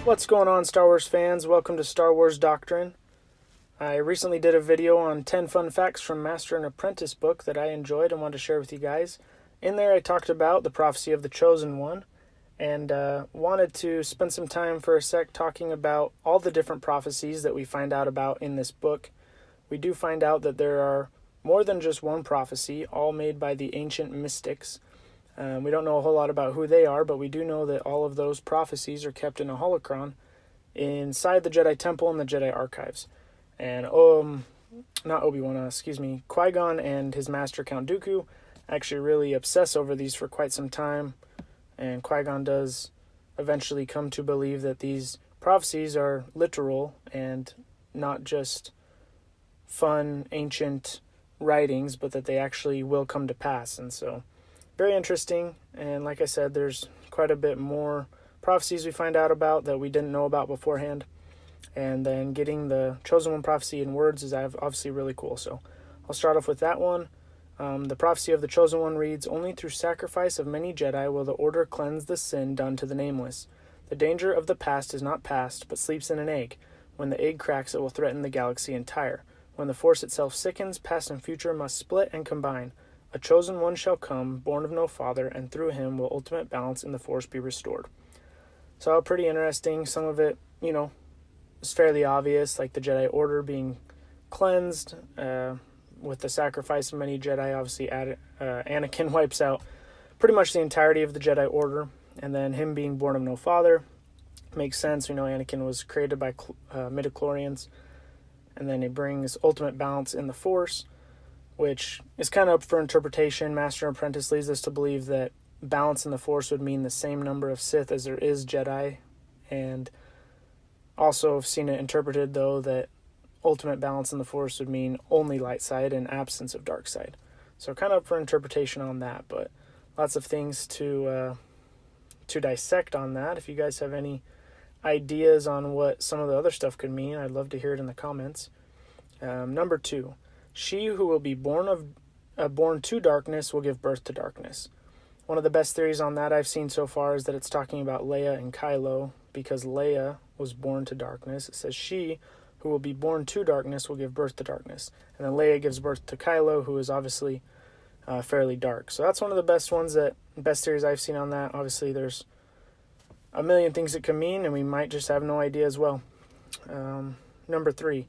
What's going on, Star Wars fans? Welcome to Star Wars Doctrine. I recently did a video on 10 fun facts from Master and Apprentice book that I enjoyed and wanted to share with you guys. In there I talked about the prophecy of the Chosen One and wanted to spend some time for a sec talking about all the different prophecies that we find out about in this book. We do find out that there are more than just one prophecy, all made by the ancient mystics. We don't know a whole lot about who they are, but we do know that all of those prophecies are kept in a holocron inside the Jedi Temple and the Jedi Archives. And, Qui-Gon and his master, Count Dooku, actually really obsess over these for quite some time. And Qui-Gon does eventually come to believe that these prophecies are literal and not just fun, ancient writings, but that they actually will come to pass. And so, very interesting, and like I said, there's quite a bit more prophecies we find out about that we didn't know about beforehand, and then getting the Chosen One prophecy in words is obviously really cool. So I'll start off with that one. The prophecy of the Chosen One reads, "Only through sacrifice of many Jedi will the Order cleanse the sin done to the Nameless. The danger of the past is not past, but sleeps in an egg. When the egg cracks, it will threaten the galaxy entire. When the Force itself sickens, past and future must split and combine. A chosen one shall come, born of no father, and through him will ultimate balance in the Force be restored." So pretty interesting. Some of it, is fairly obvious, like the Jedi Order being cleansed with the sacrifice of many Jedi. Obviously, Anakin wipes out pretty much the entirety of the Jedi Order, and then him being born of no father makes sense. We know Anakin was created by midichlorians, and then it brings ultimate balance in the Force, which is kind of up for interpretation. Master and Apprentice leads us to believe that balance in the Force would mean the same number of Sith as there is Jedi, and also have seen it interpreted, though, that ultimate balance in the Force would mean only light side and absence of dark side. So kind of up for interpretation on that, but lots of things to dissect on that. If you guys have any ideas on what some of the other stuff could mean, I'd love to hear it in the comments. Number 2. She who will be born to darkness will give birth to darkness. One of the best theories on that I've seen so far is that it's talking about Leia and Kylo, because Leia was born to darkness. It says she who will be born to darkness will give birth to darkness. And then Leia gives birth to Kylo, who is obviously fairly dark. So that's one of the best theories I've seen on that. Obviously there's a million things it could mean, and we might just have no idea as well. Number 3.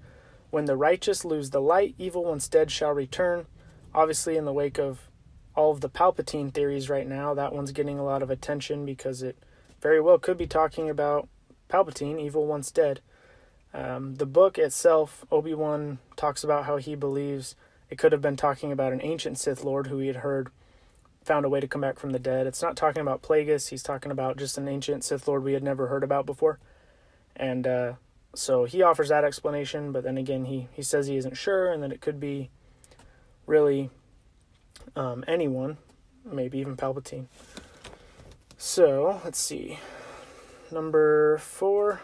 When the righteous lose the light, evil instead shall return. Obviously, in the wake of all of the Palpatine theories right now, that one's getting a lot of attention because it very well could be talking about Palpatine, evil once dead. The book itself, Obi-Wan talks about how he believes it could have been talking about an ancient Sith Lord who he had heard found a way to come back from the dead. It's not talking about Plagueis. He's talking about just an ancient Sith Lord we had never heard about before. And so he offers that explanation, but then again, he says he isn't sure, and that it could be really anyone, maybe even Palpatine. So, let's see. Number 4.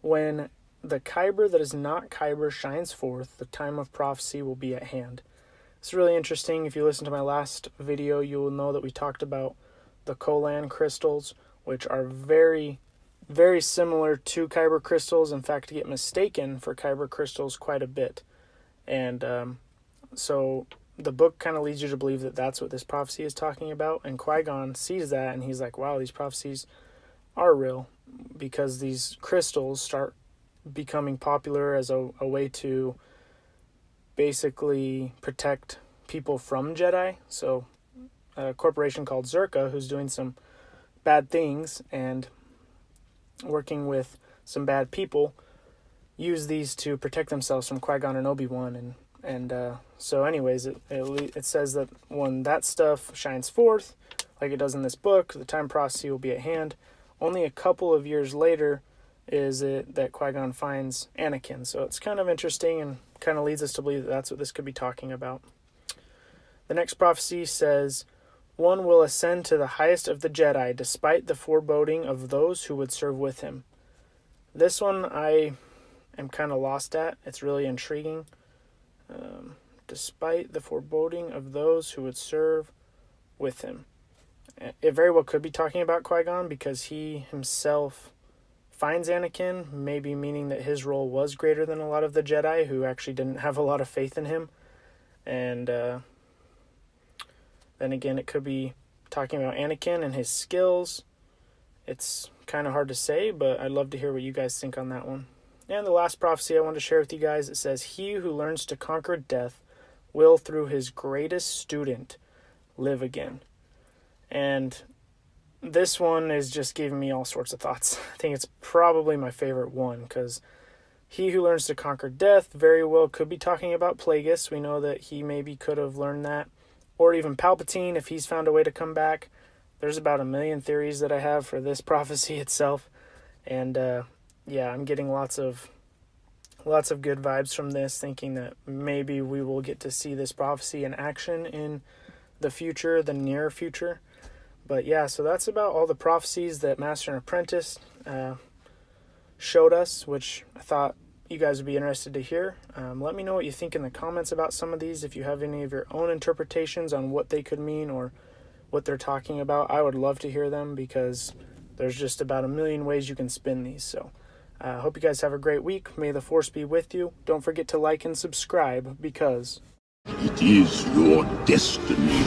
When the Kyber that is not Kyber shines forth, the time of prophecy will be at hand. It's really interesting. If you listen to my last video, you will know that we talked about the Kolan crystals, which are very, very similar to Kyber crystals. In fact, get mistaken for Kyber crystals quite a bit. And so the book kind of leads you to believe that that's what this prophecy is talking about. And Qui-Gon sees that, and he's like, wow, these prophecies are real, because these crystals start becoming popular as a way to basically protect people from Jedi. So a corporation called Zerka, who's doing some bad things and working with some bad people, use these to protect themselves from Qui-Gon and Obi-Wan. So anyways, it says that when that stuff shines forth, like it does in this book, the time prophecy will be at hand. Only a couple of years later is it that Qui-Gon finds Anakin. So it's kind of interesting and kind of leads us to believe that that's what this could be talking about. The next prophecy says, "One will ascend to the highest of the Jedi, despite the foreboding of those who would serve with him." This one I am kind of lost at. It's really intriguing. Despite the foreboding of those who would serve with him. It very well could be talking about Qui-Gon, because he himself finds Anakin, maybe meaning that his role was greater than a lot of the Jedi who actually didn't have a lot of faith in him. And then again, it could be talking about Anakin and his skills. It's kind of hard to say, but I'd love to hear what you guys think on that one. And the last prophecy I want to share with you guys, it says, "He who learns to conquer death will, through his greatest student, live again." And this one is just giving me all sorts of thoughts. I think it's probably my favorite one, because he who learns to conquer death very well could be talking about Plagueis. We know that he maybe could have learned that. Or even Palpatine, if he's found a way to come back. There's about 1 million theories that I have for this prophecy itself. And yeah, I'm getting lots of good vibes from this, thinking that maybe we will get to see this prophecy in action in the future, the near future. But yeah, so that's about all the prophecies that Master and Apprentice showed us, which I thought you guys would be interested to hear. Let me know what you think in the comments about some of these. If you have any of your own interpretations on what they could mean or what they're talking about, I would love to hear them, because there's just about 1 million ways you can spin these. So I hope you guys have a great week. May the Force be with you. Don't forget to like and subscribe, because it is your destiny.